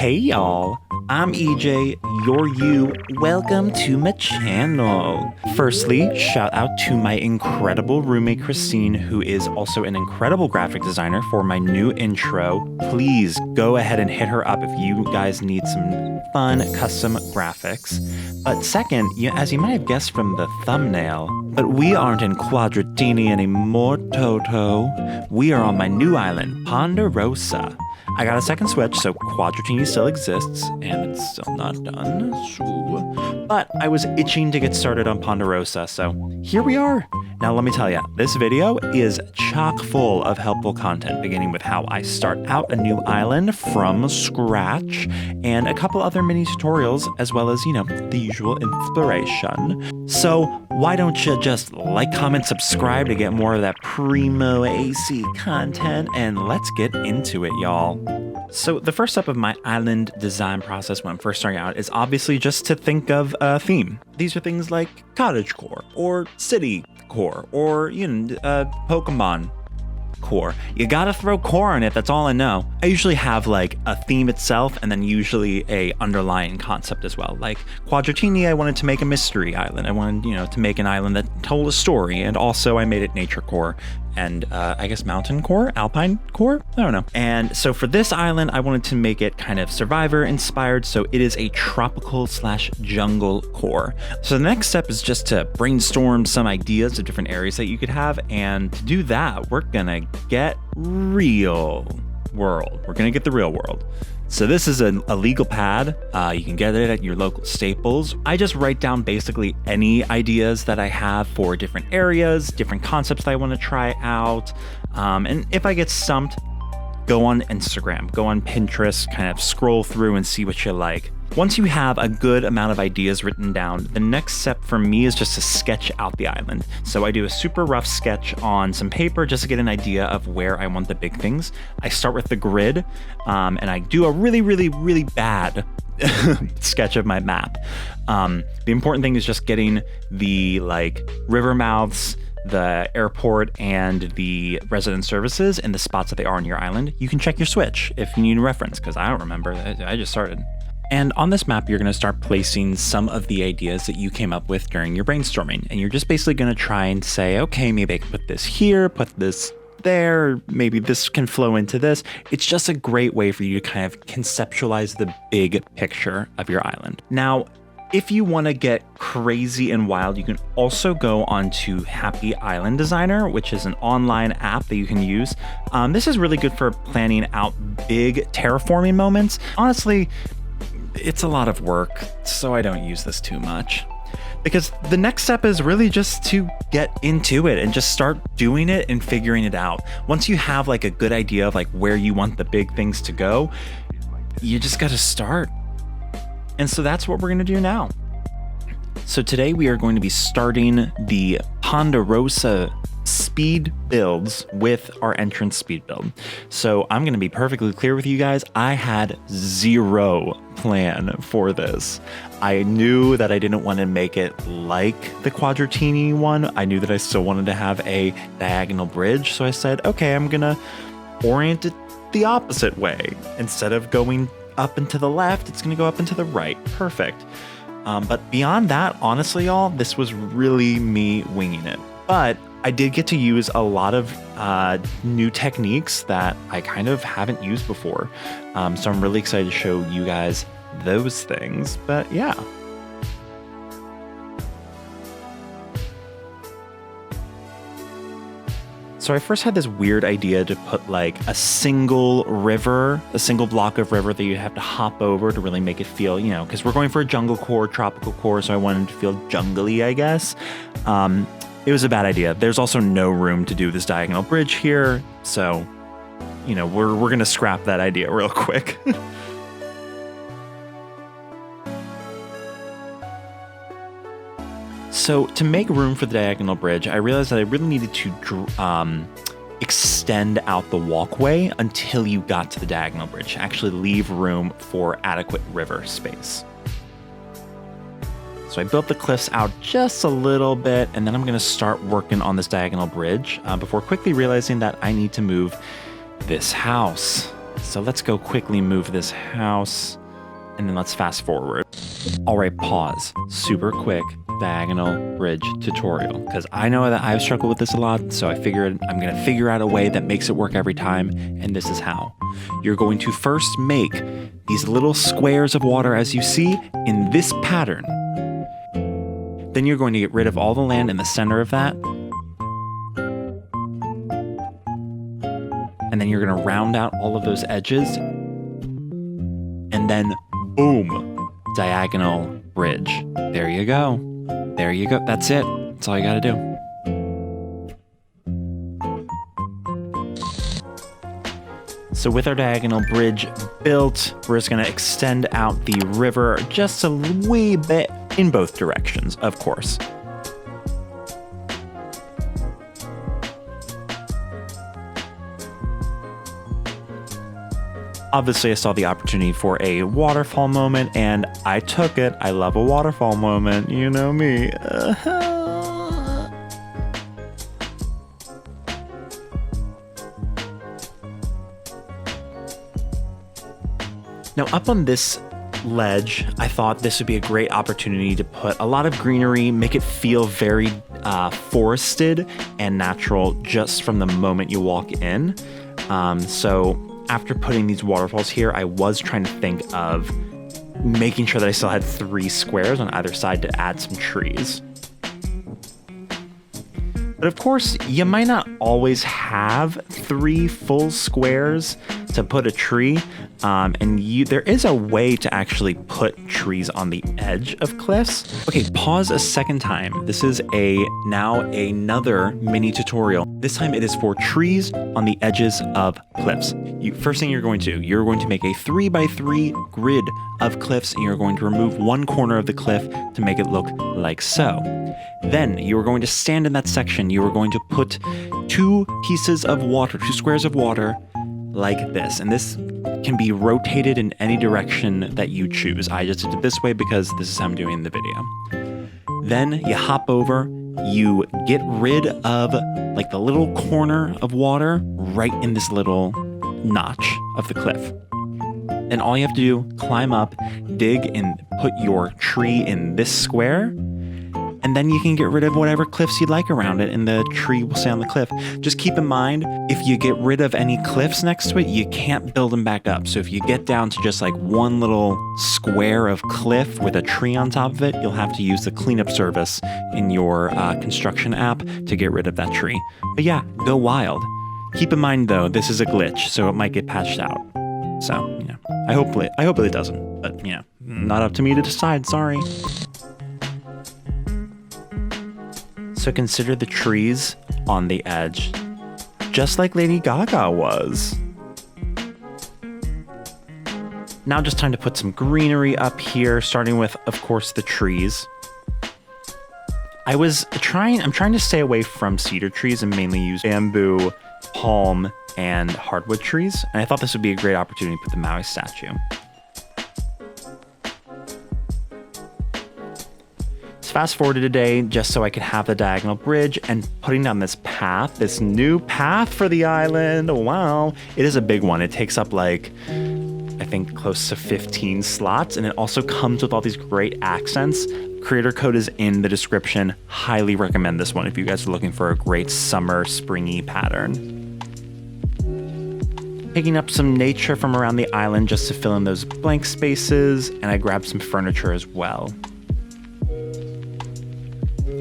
Hey y'all, I'm EJ, you're you. Welcome to my channel. Firstly, shout out to my incredible roommate Christine, who is also an incredible graphic designer for my new intro. Please go ahead and hit her up if you guys need some fun custom graphics. But second, as you might have guessed from the thumbnail, but we aren't in Quadratini anymore, Toto. We are on my new island, Ponderosa. I got a second switch, so Quadratini still exists, and it's still not done. But I was itching to get started on Ponderosa, so here we are. Now let me tell you, this video is chock full of helpful content, beginning with how I start out a new island from scratch, and a couple other mini tutorials, as well as, the usual inspiration. So why don't you just like, comment, subscribe to get more of that primo AC content, and let's get into it, y'all. So the first step of my island design process when I'm first starting out is obviously just to think of a theme. These are things like cottagecore or city core or Pokemon core. You gotta throw core in it, that's all I know. I usually have like a theme itself and then usually a underlying concept as well. Like Quadratini, I wanted to make a mystery island. I wanted, to make an island that told a story, and also I made it nature core and I guess mountain core, alpine core, I don't know. And so for this island, I wanted to make it kind of survivor inspired, so it is a tropical / jungle core. So the next step is just to brainstorm some ideas of different areas that you could have, and to do that, we're gonna get real world. We're gonna get the real world. So this is a legal pad. You can get it at your local Staples. I just write down basically any ideas that I have for different areas, different concepts that I want to try out. And if I get stumped, go on Instagram, go on Pinterest, kind of scroll through and see what you like. Once you have a good amount of ideas written down, the next step for me is just to sketch out the island. So I do a super rough sketch on some paper just to get an idea of where I want the big things. I start with the grid, and I do a really, really, really bad sketch of my map. The important thing is just getting the river mouths, the airport, and the resident services in the spots that they are on your island. You can check your switch if you need a reference, because I don't remember. I just started. And on this map, you're going to start placing some of the ideas that you came up with during your brainstorming. And you're just basically going to try and say, okay, maybe I can put this here, put this there, maybe this can flow into this. It's just a great way for you to kind of conceptualize the big picture of your island. Now, if you want to get crazy and wild, you can also go onto Happy Island Designer, which is an online app that you can use. This is really good for planning out big terraforming moments. Honestly, it's a lot of work, so I don't use this too much. Because the next step is really just to get into it and just start doing it and figuring it out. Once you have a good idea of where you want the big things to go, you just got to start. And so that's what we're going to do now. So today we are going to be starting the Ponderosa speed builds with our entrance speed build. So I'm going to be perfectly clear with you guys. I had zero plan for this. I knew that I didn't want to make it like the Quadratini one. I knew that I still wanted to have a diagonal bridge. So I said, okay, I'm going to orient it the opposite way. Instead of going up and to the left, it's going to go up and to the right. Perfect. But beyond that, honestly, y'all, this was really me winging it. But I did get to use a lot of new techniques that I kind of haven't used before. So I'm really excited to show you guys those things. But yeah. So I first had this weird idea to put a single block of river that you have to hop over to really make it feel, because we're going for a Junglecore, Tropical core, so I wanted to feel jungly, I guess. It was a bad idea. There's also no room to do this diagonal bridge here, so, we're going to scrap that idea real quick. So to make room for the diagonal bridge, I realized that I really needed to extend out the walkway until you got to the diagonal bridge, to actually leave room for adequate river space. So I built the cliffs out just a little bit, and then I'm going to start working on this diagonal bridge before quickly realizing that I need to move this house. So let's go quickly move this house, and then let's fast forward. All right, pause. Super quick diagonal bridge tutorial, because I know that I've struggled with this a lot, so I figured I'm going to figure out a way that makes it work every time, and this is how. You're going to first make these little squares of water, as you see, in this pattern. Then you're going to get rid of all the land in the center of that. And then you're going to round out all of those edges. And then, boom, diagonal bridge. There you go. There you go. That's it. That's all you got to do. So with our diagonal bridge built, we're just going to extend out the river just a wee bit in both directions, of course. Obviously, I saw the opportunity for a waterfall moment, and I took it. I love a waterfall moment, you know me. Now, up on this ledge, I thought this would be a great opportunity to put a lot of greenery, make it feel very forested and natural just from the moment you walk in. So after putting these waterfalls here, I was trying to think of making sure that I still had 3 squares on either side to add some trees. But of course, you might not always have 3 full squares to put a tree, and there is a way to actually put trees on the edge of cliffs. Okay, pause a second time. This is now another mini tutorial. This time it is for trees on the edges of cliffs. First thing you're going to make a 3x3 grid of cliffs, and you're going to remove one corner of the cliff to make it look like so. Then you are going to stand in that section. You are going to put 2 pieces of water, 2 squares of water, like this. And this can be rotated in any direction that you choose. I just did it this way because this is how I'm doing the video. Then you hop over, you get rid of like the little corner of water right in this little notch of the cliff. And all you have to do, climb up, dig, and put your tree in this square. And then you can get rid of whatever cliffs you'd like around it, and the tree will stay on the cliff. Just keep in mind, if you get rid of any cliffs next to it, you can't build them back up. So if you get down to just like one little square of cliff with a tree on top of it, you'll have to use the cleanup service in your construction app to get rid of that tree. But yeah, go wild. Keep in mind though, this is a glitch, so it might get patched out. So, you know, I hope it doesn't, but you know, not up to me to decide, sorry. So consider the trees on the edge, just like Lady Gaga was. Now just time to put some greenery up here, starting with, of course, the trees. I'm trying to stay away from cedar trees and mainly use bamboo, palm, and hardwood trees. And I thought this would be a great opportunity to put the Maui statue. Fast forward to today just so I could have the diagonal bridge and putting down this path, this new path for the island. Wow, it is a big one. It takes up like, I think close to 15 slots, and it also comes with all these great accents. Creator code is in the description. Highly recommend this one if you guys are looking for a great summer springy pattern. Picking up some nature from around the island just to fill in those blank spaces, and I grabbed some furniture as well.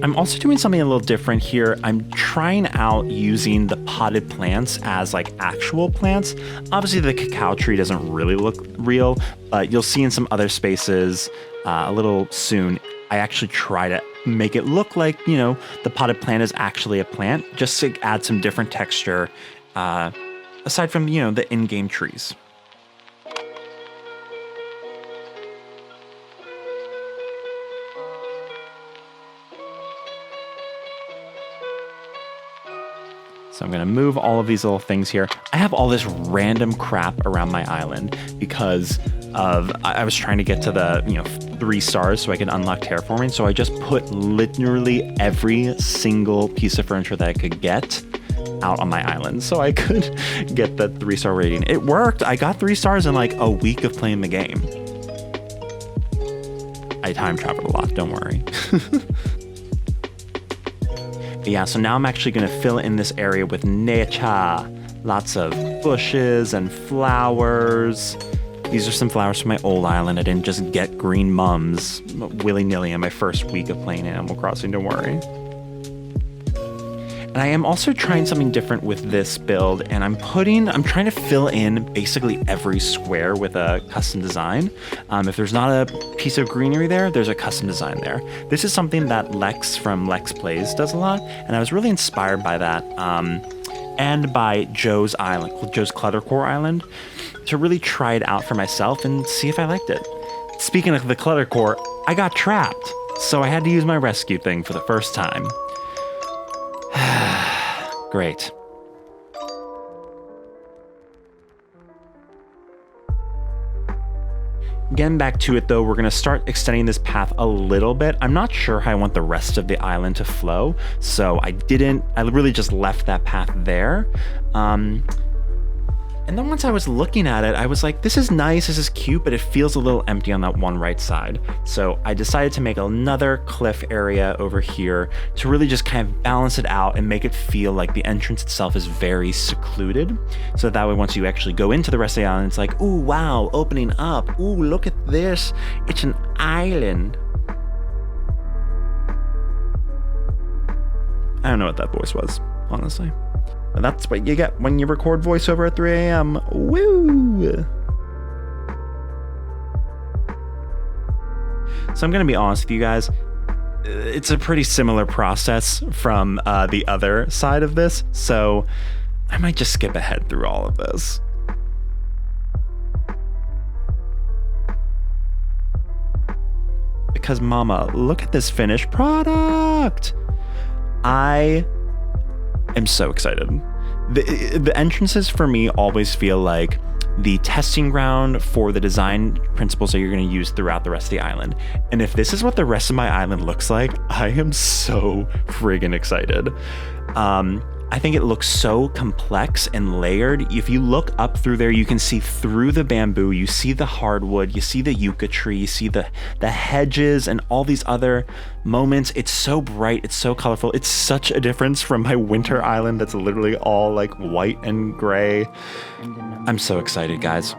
I'm also doing something a little different here. I'm trying out using the potted plants as like actual plants. Obviously the cacao tree doesn't really look real, but you'll see in some other spaces a little soon, I actually try to make it look like, you know, the potted plant is actually a plant, just to add some different texture aside from, you know, the in-game trees. So I'm going to move all of these little things here. I have all this random crap around my island because I was trying to get to the 3 stars so I could unlock terraforming. So I just put literally every single piece of furniture that I could get out on my island so I could get the 3-star rating. It worked. I got 3 stars in like a week of playing the game. I time traveled a lot, don't worry. Yeah, so now I'm actually going to fill in this area with nature. Lots of bushes and flowers. These are some flowers from my old island. I didn't just get green mums willy-nilly in my first week of playing Animal Crossing, don't worry. And I am also trying something different with this build, and I'm trying to fill in basically every square with a custom design. If there's not a piece of greenery there, there's a custom design there. This is something that Lex from Lex Plays does a lot, and I was really inspired by that, and by Joe's Cluttercore Island, to really try it out for myself and see if I liked it. Speaking of the Cluttercore, I got trapped, so I had to use my rescue thing for the first time. Great. Getting back to it though, we're gonna start extending this path a little bit. I'm not sure how I want the rest of the island to flow, so I really just left that path there. And then once I was looking at it, I was like, this is nice, this is cute, but it feels a little empty on that one right side. So I decided to make another cliff area over here to really just kind of balance it out and make it feel like the entrance itself is very secluded. So that way, once you actually go into the rest of the island, it's like, ooh, wow, opening up. Ooh, look at this. It's an island. I don't know what that voice was, honestly. And that's what you get when you record voiceover at 3 a.m. Woo! So I'm going to be honest with you guys. It's a pretty similar process from the other side of this. So I might just skip ahead through all of this. Because mama, look at this finished product. I am so excited. The entrances for me always feel like the testing ground for the design principles that you're going to use throughout the rest of the island. And if this is what the rest of my island looks like, I am so friggin' excited. I think it looks so complex and layered. If you look up through there, you can see through the bamboo, you see the hardwood, you see the yucca tree, you see the hedges and all these other moments. It's so bright, it's so colorful. It's such a difference from my winter island that's literally all like white and gray. I'm so excited, guys.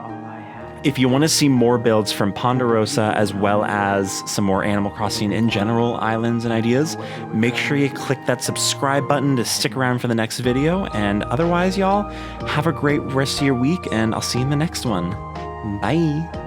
If you want to see more builds from Ponderosa as well as some more Animal Crossing in general islands and ideas, make sure you click that subscribe button to stick around for the next video. And otherwise, y'all, have a great rest of your week, and I'll see you in the next one. Bye.